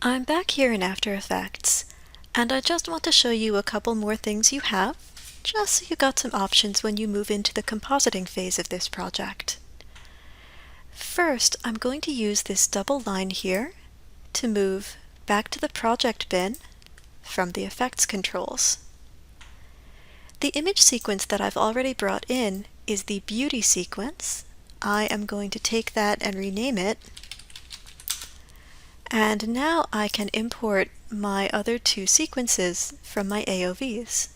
I'm back here in After Effects, and I just want to show you a couple more things you have, just so you got some options when you move into the compositing phase of this project. First, I'm going to use this double line here to move back to the project bin from the effects controls. The image sequence that I've already brought in is the beauty sequence. I am going to take that and rename it. And now I can import my other two sequences from my AOVs.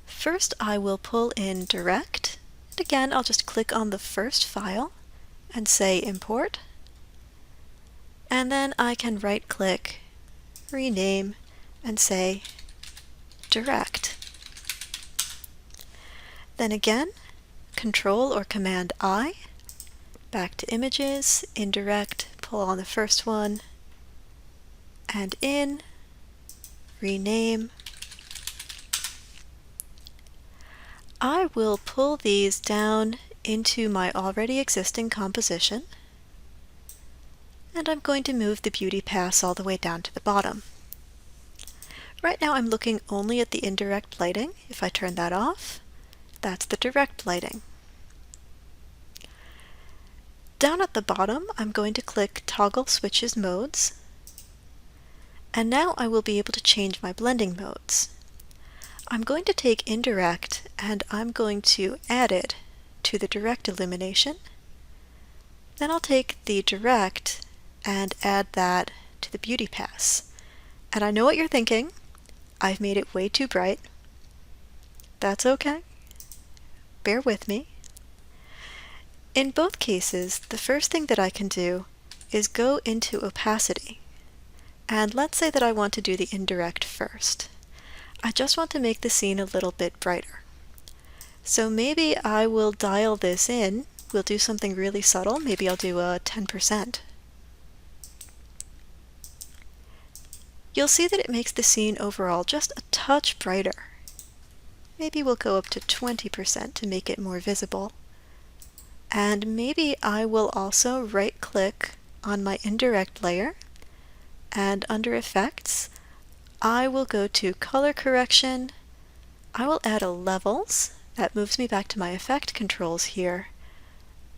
First, I will pull in Direct. And again, I'll just click on the first file and say Import. And then I can right-click, rename, and say Direct. Then again, Control or Command I, back to Images, Indirect, pull on the first one, and in, rename. I will pull these down into my already existing composition, and I'm going to move the beauty pass all the way down to the bottom. Right now I'm looking only at the indirect lighting. If I turn that off, that's the direct lighting. Down at the bottom, I'm going to click Toggle Switches Modes, and now I will be able to change my blending modes. I'm going to take indirect and I'm going to add it to the direct illumination. Then I'll take the direct and add that to the beauty pass. And I know what you're thinking. I've made it way too bright. That's okay. Bear with me. In both cases, the first thing that I can do is go into opacity. And let's say that I want to do the indirect first. I just want to make the scene a little bit brighter. So maybe I will dial this in. We'll do something really subtle. Maybe I'll do a 10%. You'll see that it makes the scene overall just a touch brighter. Maybe we'll go up to 20% to make it more visible. And maybe I will also right-click on my indirect layer, and under Effects, I will go to Color Correction. I will add a Levels. That moves me back to my effect controls here.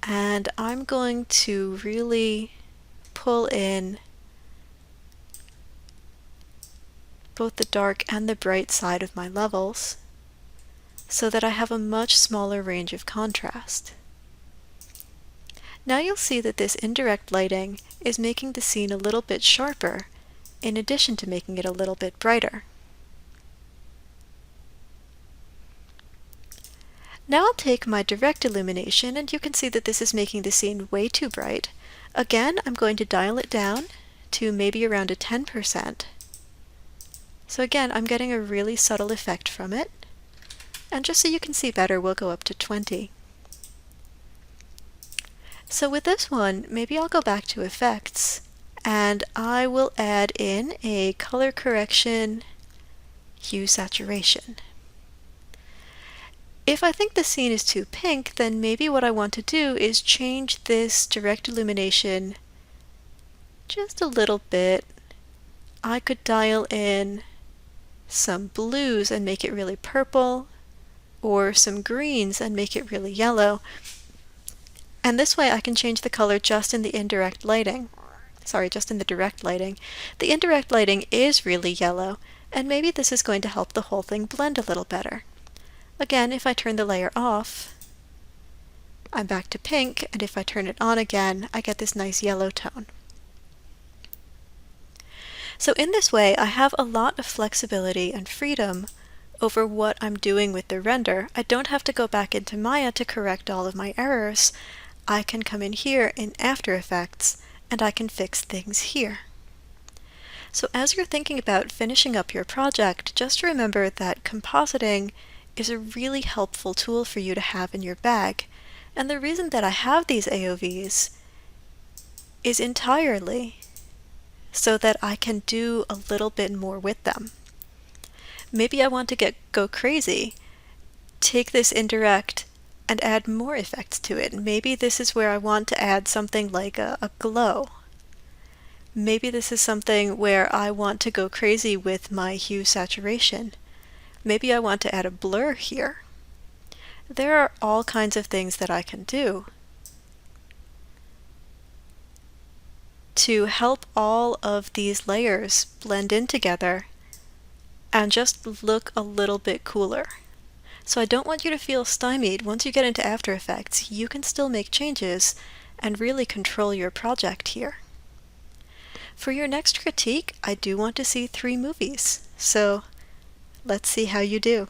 And I'm going to really pull in both the dark and the bright side of my levels so that I have a much smaller range of contrast. Now you'll see that this indirect lighting is making the scene a little bit sharper in addition to making it a little bit brighter. Now I'll take my direct illumination and you can see that this is making the scene way too bright. Again, I'm going to dial it down to maybe around a 10%. So again, I'm getting a really subtle effect from it. And just so you can see better, we'll go up to 20. So with this one, maybe I'll go back to Effects, and I will add in a color correction hue saturation. If I think the scene is too pink, then maybe what I want to do is change this direct illumination just a little bit. I could dial in some blues and make it really purple, or some greens and make it really yellow. And this way I can change the color just in the indirect lighting. Sorry, just in the direct lighting. The indirect lighting is really yellow, and maybe this is going to help the whole thing blend a little better. Again, if I turn the layer off, I'm back to pink, and if I turn it on again, I get this nice yellow tone. So in this way, I have a lot of flexibility and freedom over what I'm doing with the render. I don't have to go back into Maya to correct all of my errors. I can come in here in After Effects and I can fix things here. So as you're thinking about finishing up your project, just remember that compositing is a really helpful tool for you to have in your bag. And the reason that I have these AOVs is entirely so that I can do a little bit more with them. Maybe I want to go crazy, take this indirect and add more effects to it. Maybe this is where I want to add something like a glow. Maybe this is something where I want to go crazy with my hue saturation. Maybe I want to add a blur here. There are all kinds of things that I can do to help all of these layers blend in together and just look a little bit cooler. So I don't want you to feel stymied. Once you get into After Effects, you can still make changes and really control your project here. For your next critique, I do want to see 3 movies, so let's see how you do.